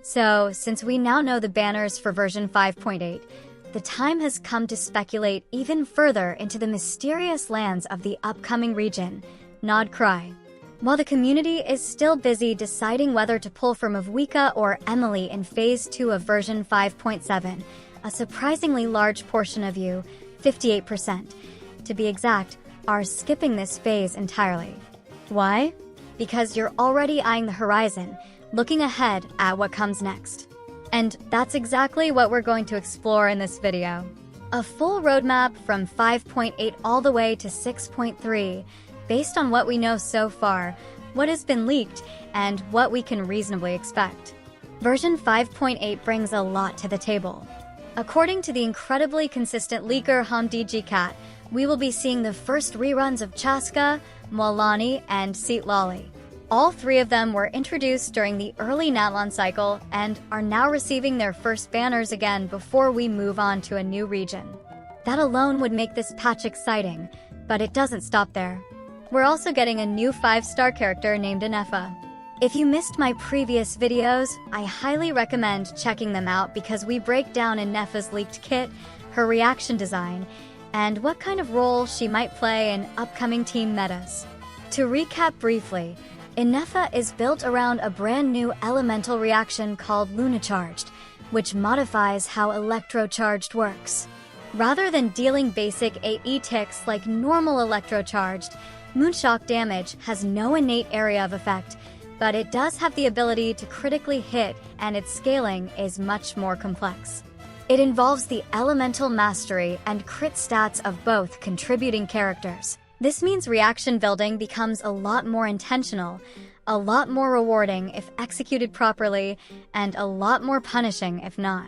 So, since we now know the banners for version 5.8, the time has come to speculate even further into the mysterious lands of the upcoming region, Nod Krai. While the community is still busy deciding whether to pull from Avwika or Emily in Phase 2 of version 5.7, a surprisingly large portion of you, 58%, to be exact, are skipping this phase entirely. Why? Because you're already eyeing the horizon, looking ahead at what comes next. And that's exactly what we're going to explore in this video. A full roadmap from 5.8 all the way to 6.3, based on what we know so far, what has been leaked, and what we can reasonably expect. Version 5.8 brings a lot to the table. According to the incredibly consistent leaker HamDGCat, we will be seeing the first reruns of Chaska, Moalani, and Seatlali. All three of them were introduced during the early Natlan cycle and are now receiving their first banners again before we move on to a new region. That alone would make this patch exciting, but it doesn't stop there. We're also getting a new 5-star character named Ineffa. If you missed my previous videos, I highly recommend checking them out because we break down Ineffa's leaked kit, her reaction design, and what kind of role she might play in upcoming team metas. To recap briefly, Ineffa is built around a brand new elemental reaction called Lunacharged, which modifies how Electrocharged works. Rather than dealing basic AE ticks like normal Electrocharged, Moonshock damage has no innate area of effect, but it does have the ability to critically hit, and its scaling is much more complex. It involves the elemental mastery and crit stats of both contributing characters. This means reaction building becomes a lot more intentional, a lot more rewarding if executed properly, and a lot more punishing if not.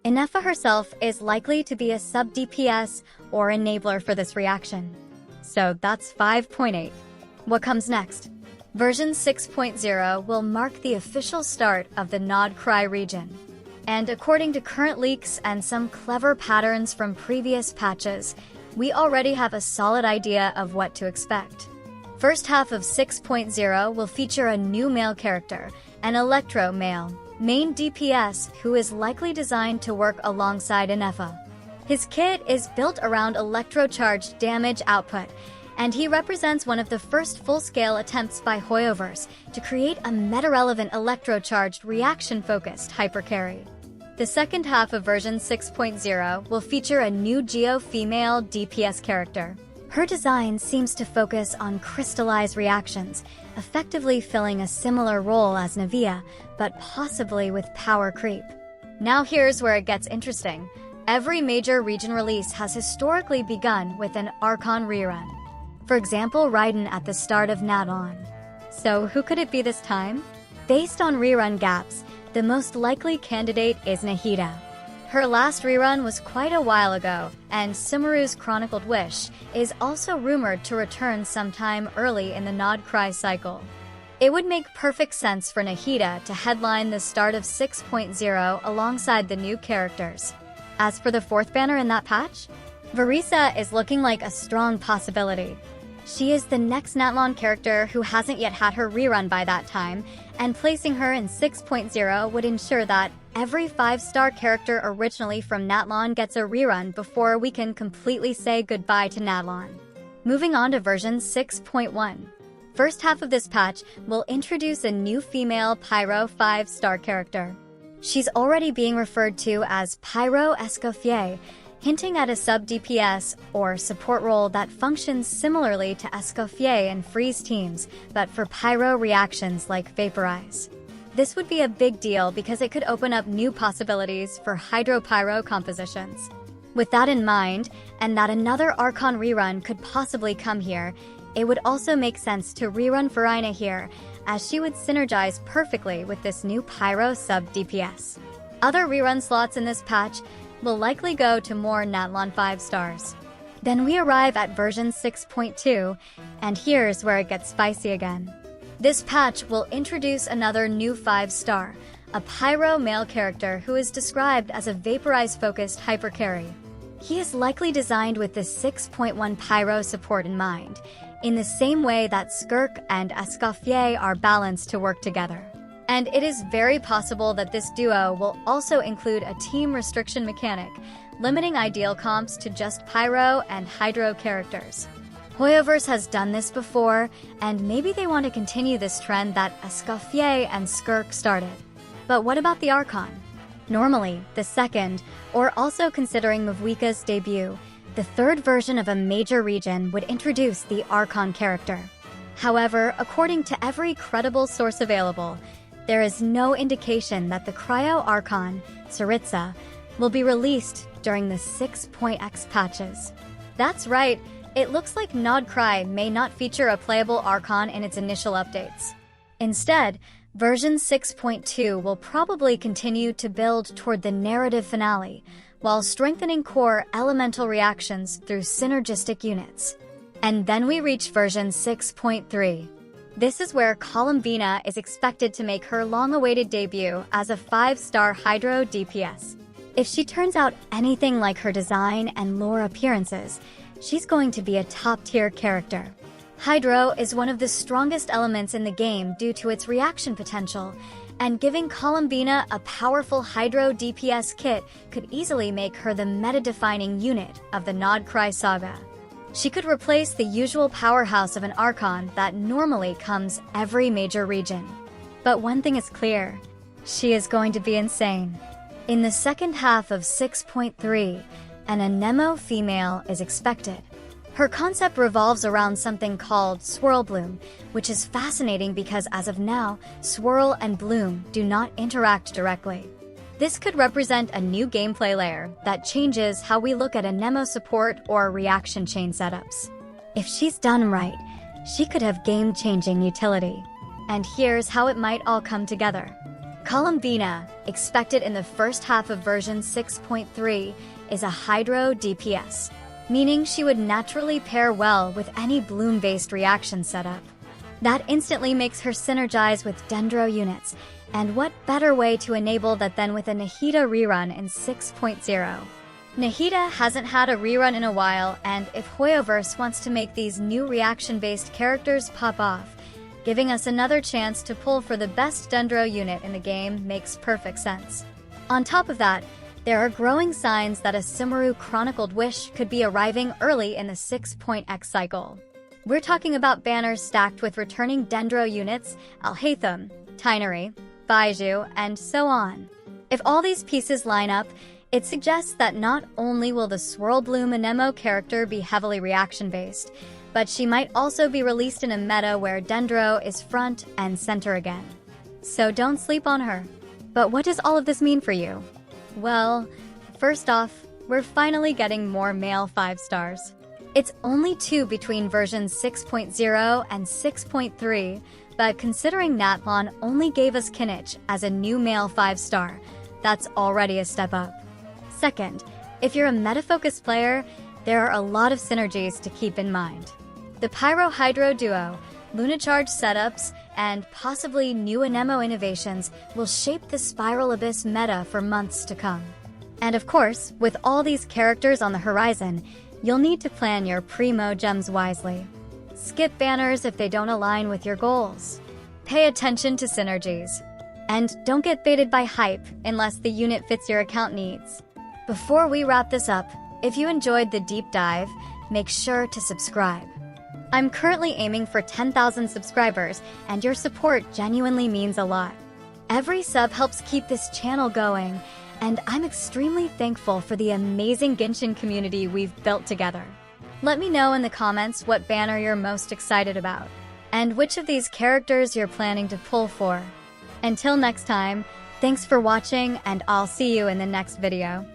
Ineffa herself is likely to be a sub-DPS or enabler for this reaction. So that's 5.8. What comes next? Version 6.0 will mark the official start of the Nod Krai region. And according to current leaks and some clever patterns from previous patches, we already have a solid idea of what to expect. First half of 6.0 will feature a new male character, an Electro male, main DPS who is likely designed to work alongside Ineffa. His kit is built around Electrocharged damage output, and he represents one of the first full-scale attempts by Hoyoverse to create a meta-relevant Electrocharged reaction-focused hypercarry. The second half of version 6.0 will feature a new Geo female DPS character. Her design seems to focus on crystallized reactions, effectively filling a similar role as Navia, but possibly with power creep. Now here's where it gets interesting. Every major region release has historically begun with an Archon rerun. For example, Raiden at the start of Natlan. So who could it be this time? Based on rerun gaps, the most likely candidate is Nahida. Her last rerun was quite a while ago, and Sumeru's Chronicled Wish is also rumored to return sometime early in the Nod Krai cycle. It would make perfect sense for Nahida to headline the start of 6.0 alongside the new characters. As for the fourth banner in that patch, Verisa is looking like a strong possibility. She is the next Natlan character who hasn't yet had her rerun by that time, and placing her in 6.0 would ensure that every 5-star character originally from Natlan gets a rerun before we can completely say goodbye to Natlan. Moving on to version 6.1. First half of this patch will introduce a new female Pyro 5-star character. She's already being referred to as Pyro Escoffier, hinting at a sub-DPS or support role that functions similarly to Escoffier in Freeze teams, but for Pyro reactions like Vaporize. This would be a big deal because it could open up new possibilities for Hydro-Pyro compositions. With that in mind, and that another Archon rerun could possibly come here, it would also make sense to rerun Farina here, as she would synergize perfectly with this new Pyro sub-DPS. Other rerun slots in this patch will likely go to more Natlan 5-stars. Then we arrive at version 6.2, and here's where it gets spicy again. This patch will introduce another new 5-star, a Pyro male character who is described as a Vaporize-focused hypercarry. He is likely designed with the 6.1 Pyro support in mind, in the same way that Skirk and Escoffier are balanced to work together. And it is very possible that this duo will also include a team restriction mechanic, limiting ideal comps to just Pyro and Hydro characters. Hoyoverse has done this before, and maybe they want to continue this trend that Escoffier and Skirk started. But what about the Archon? Normally, the second, or also considering Mavwika's debut, the third version of a major region would introduce the Archon character. However, according to every credible source available, there is no indication that the Cryo Archon, Tsaritsa, will be released during the 6.x patches. That's right, it looks like Nod Krai may not feature a playable Archon in its initial updates. Instead, version 6.2 will probably continue to build toward the narrative finale, while strengthening core elemental reactions through synergistic units. And then we reach version 6.3. This is where Columbina is expected to make her long-awaited debut as a 5-star Hydro DPS. If she turns out anything like her design and lore appearances, she's going to be a top-tier character. Hydro is one of the strongest elements in the game due to its reaction potential, and giving Columbina a powerful Hydro DPS kit could easily make her the meta-defining unit of the Nod Krai saga. She could replace the usual powerhouse of an Archon that normally comes every major region. But one thing is clear, she is going to be insane. In the second half of 6.3, an Anemone female is expected. Her concept revolves around something called Swirl Bloom, which is fascinating because as of now, Swirl and Bloom do not interact directly. This could represent a new gameplay layer that changes how we look at Anemone support or reaction chain setups. If she's done right, she could have game-changing utility. And here's how it might all come together. Columbina, expected in the first half of version 6.3, is a Hydro DPS, meaning she would naturally pair well with any Bloom-based reaction setup. That instantly makes her synergize with Dendro units, and what better way to enable that than with a Nahida rerun in 6.0. Nahida hasn't had a rerun in a while, and if Hoyoverse wants to make these new reaction-based characters pop off, giving us another chance to pull for the best Dendro unit in the game makes perfect sense. On top of that, there are growing signs that a Sumeru Chronicled Wish could be arriving early in the 6.x cycle. We're talking about banners stacked with returning Dendro units, Alhaitham, Tinery, Baiju, and so on. If all these pieces line up, it suggests that not only will the Swirl Bloom Anemone character be heavily reaction-based, but she might also be released in a meta where Dendro is front and center again. So don't sleep on her. But what does all of this mean for you? Well, first off, we're finally getting more male 5 stars. It's only 2 between versions 6.0 and 6.3, but considering Natlon only gave us Kinich as a new male 5-star, that's already a step up. Second, if you're a meta-focused player, there are a lot of synergies to keep in mind. The Pyro-Hydro duo, Lunacharge setups, and possibly new Anemone innovations will shape the Spiral Abyss meta for months to come. And of course, with all these characters on the horizon, you'll need to plan your primo gems wisely. Skip banners if they don't align with your goals. Pay attention to synergies. And don't get baited by hype unless the unit fits your account needs. Before we wrap this up, if you enjoyed the deep dive, make sure to subscribe. I'm currently aiming for 10,000 subscribers, and your support genuinely means a lot. Every sub helps keep this channel going, and I'm extremely thankful for the amazing Genshin community we've built together. Let me know in the comments what banner you're most excited about, and which of these characters you're planning to pull for. Until next time, thanks for watching, and I'll see you in the next video.